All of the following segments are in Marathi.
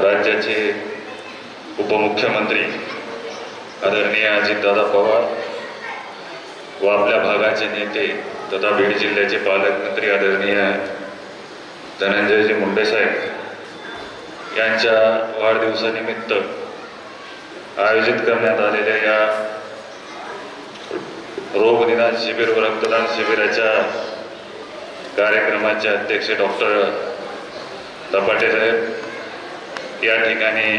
राज्याचे उपमुख्यमंत्री आदरणीय अजितदादा पवार व आपल्या भागाचे नेते तथा बीड जिल्ह्याचे पालकमंत्री आदरणीय धनंजयजी मुंडे साहेब यांच्या वाढदिवसानिमित्त आयोजित करण्यात आलेल्या या रोग निदान शिबिर व रक्तदान शिबिराच्या कार्यक्रमाचे अध्यक्ष डॉक्टर दपाटे साहेब, या ठिकाणी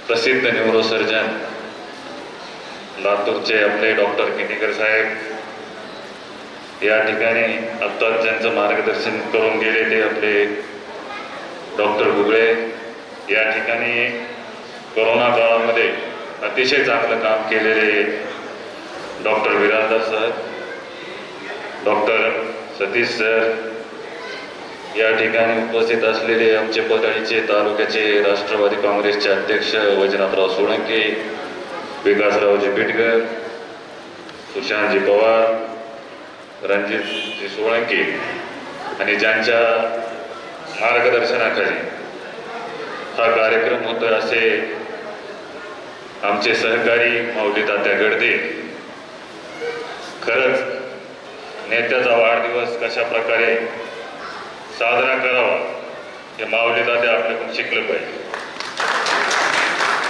प्रसिद्ध न्यूरोसर्जन लातूरचे आपले डॉक्टर किनीकर साहेब, या ठिकाणी आत्ताच ज्यांचं मार्गदर्शन करून गेले ते आपले डॉक्टर गुगळे, या ठिकाणी कोरोना काळामध्ये अतिशय चांगलं काम केलेले doctor Virajdar sir, doctor Satish sir, या ठिकाणी उपस्थित असलेले आमचे परळीचे तालुक्याचे राष्ट्रवादी काँग्रेसचे अध्यक्ष वैजनाथराव सोळंके, विकासरावजी बिटकर, सुशांतजी पवार, रणजितजी सोळंके आणि ज्यांच्या मार्गदर्शनाखाली हा कार्यक्रम होतोय असे आमचे सहकारी माऊली तात्या गडदे. खरंच नेत्याचा वाढदिवस कशा प्रकारे साजरा करावा हे माऊली तात्या आपल्याकडून शिकलं पाहिजे.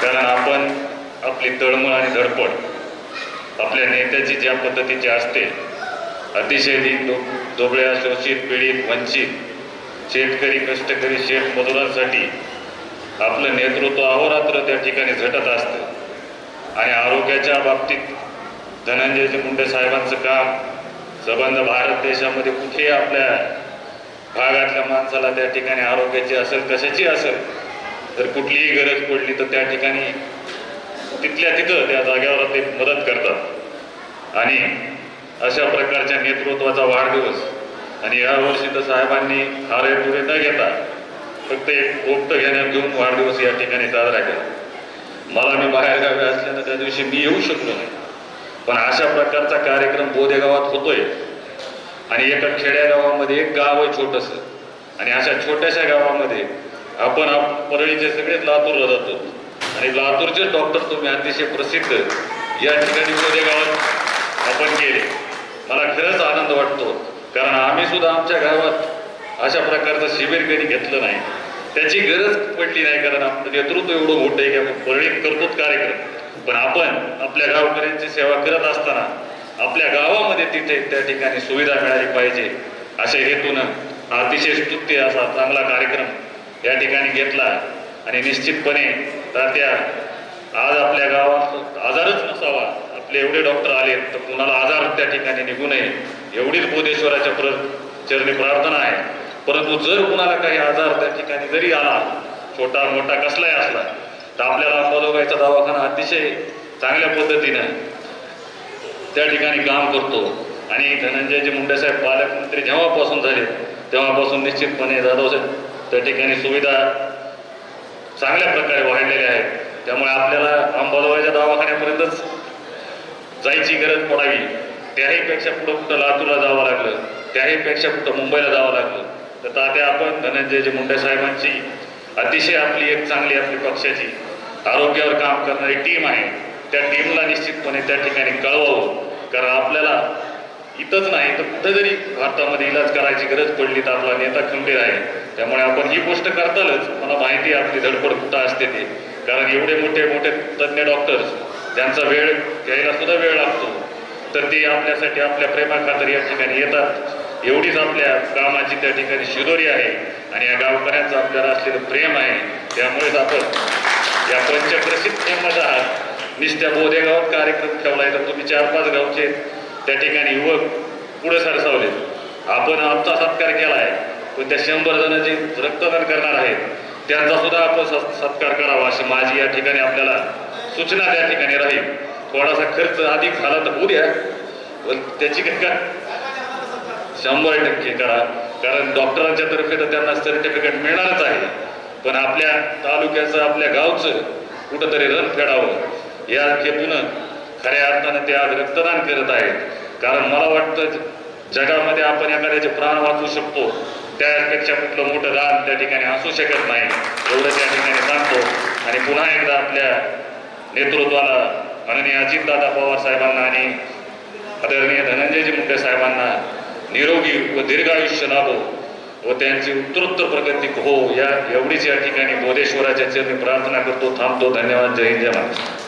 कारण आपण आपली तळमळ आणि धडपड आपल्या नेत्याची ज्या पद्धतीची असते, अतिशय दीन दुबळ्या, शोषित, पीडित, वंचित शेतकरी, कष्टकरी, शेतमजुरांसाठी आपलं नेतृत्व अहोरात्र त्या ठिकाणी झटत असतं. आणि आरोग्याच्या बाबतीत धनंजयजी मुंडे साहेबांचं काम संबंध भारत देशामध्ये कुठेही आपल्या भागातल्या माणसाला त्या ठिकाणी आरोग्याची असेल कशाची असेल तर कुठलीही गरज पडली तर त्या ठिकाणी तिथल्या तिथं त्या जागेवर ते मदत करतात. आणि अशा प्रकारच्या नेतृत्वाचा वाढदिवस, आणि यावर्षी तर साहेबांनी हारे तुरे न घेता फक्त एक गोप्त घेण्यात घेऊन वाढदिवस या ठिकाणी साजरा केला. मला मी बाहेरगावी असल्यानं त्या दिवशी मी येऊ शकलो नाही, पण अशा प्रकारचा कार्यक्रम बोदेगावात होतोय. आणि एका खेड्यागावामध्ये एक गाव आहे छोटंसं, आणि अशा छोट्याशा गावामध्ये आपण परळीचे सगळेच लातूरला जातो आणि लातूरचेच डॉक्टर तुम्ही अतिशय प्रसिद्ध या ठिकाणी बोदेगावात आपण गेले. मला खरंच आनंद वाटतो, कारण आम्ही सुद्धा आमच्या गावात अशा प्रकारचं शिबिर कधी घेतलं नाही, त्याची गरज पडली नाही. कारण आपलं नेतृत्व एवढं मोठं आहे की आपण परळीत करतोच कार्यक्रम, पण आपण आपल्या गावकऱ्यांची सेवा करत असताना आपल्या गावामध्ये तिथे त्या ठिकाणी सुविधा मिळाली पाहिजे अशा हेतूनं अतिशय स्तुत्य असा चांगला कार्यक्रम या ठिकाणी घेतला. आणि निश्चितपणे तात्या आज आपल्या गावात आजारच नसावा, आपले एवढे डॉक्टर आले तर कुणाला आजार त्या ठिकाणी निघू नये एवढीच बोधेश्वराच्या चरणी प्रार्थना आहे. परंतु जर कुणाला काही आजार त्या ठिकाणी जरी आला, छोटा मोठा कसलाही असला, तर आपल्याला अंबाजोगाईचा दवाखाना अतिशय चांगल्या पद्धतीनं त्या ठिकाणी काम करतो. आणि धनंजयजी मुंडे साहेब पालकमंत्री जेव्हापासून झाले तेव्हापासून निश्चितपणे जाधव साहेब त्या ठिकाणी सुविधा चांगल्या प्रकारे वाढलेल्या आहेत. त्यामुळे आपल्याला अंबाजोगाईच्या दवाखान्यापर्यंतच जायची गरज पडावी, त्याहीपेक्षा पुढं कुठं लातूरला जावं लागलं, त्याहीपेक्षा कुठं मुंबईला जावं लागलं, तर तात्या आपण धनंजयजी मुंडे साहेबांची अतिशय आपली एक चांगली आपली पक्षाची आरोग्यावर काम करणारी टीम आहे, त्या टीमला निश्चितपणे त्या ठिकाणी कळवावं. कारण आपल्याला इथंच नाही तर कुठं जरी भारतामध्ये इलाज करायची गरज पडली तर आपला नेता खंबीर आहे. त्यामुळे आपण ही गोष्ट करतालच, मला माहिती आहे आपली धडपड कुठं असते ते, कारण एवढे मोठे मोठे तज्ज्ञ डॉक्टर्स ज्यांचा वेळ घ्यायला सुद्धा वेळ लागतो, तर ते आपल्यासाठी आपल्या प्रेमाखातर या ठिकाणी येतात. एवढीच आपल्या कामाची त्या ठिकाणी शिदोरी आहे आणि या गावकऱ्यांचं आपल्याला असलेलं प्रेम आहे. त्यामुळेच आपण या पंचप्रसिद्ध फेमस आहात. निस्त्या बोधेगावात कार्यक्रम ठेवलाय तर तुम्ही 4-5 गावचे त्या ठिकाणी युवक पुढे सरसावले. आपण आमचा सत्कार केला आहे, पण त्या 100 जण जे रक्तदान करणार आहेत त्यांचा सुद्धा आपण सत्कार करावा अशी माझी या ठिकाणी आपल्याला सूचना त्या ठिकाणी राहील. थोडासा खर्च अधिक झाला तर होऊ द्या, पण त्याची का 100% करा, कारण डॉक्टरांच्या तर्फे तर त्यांना सर्टिफिकेट मिळणारच आहे. पण आपल्या तालुक्याचं आपल्या गावचं कुठंतरी रन फेडावं या हेतूनं खऱ्या अर्थानं ते आज रक्तदान करत आहेत. कारण मला वाटतं जगामध्ये आपण एखाद्याचे प्राण वाचवू शकतो त्यापेक्षा कुठलं मोठं दान त्या ठिकाणी असू शकत नाही, एवढं त्या ठिकाणी सांगतो. आणि पुन्हा एकदा आपल्या नेतृत्वाला माननीय अजितदादा पवार साहेबांना आणि आदरणीय धनंजयजी मुंडे साहेबांना निरोगी व दीर्घायुष्य लाभो व त्यांची उत्तरोत्तर प्रगती हो, या एवढीच या ठिकाणी बोधेश्वराच्या चरणी प्रार्थना करतो. थांबतो. धन्यवाद. जय हिंद, जय महाराष्ट्र.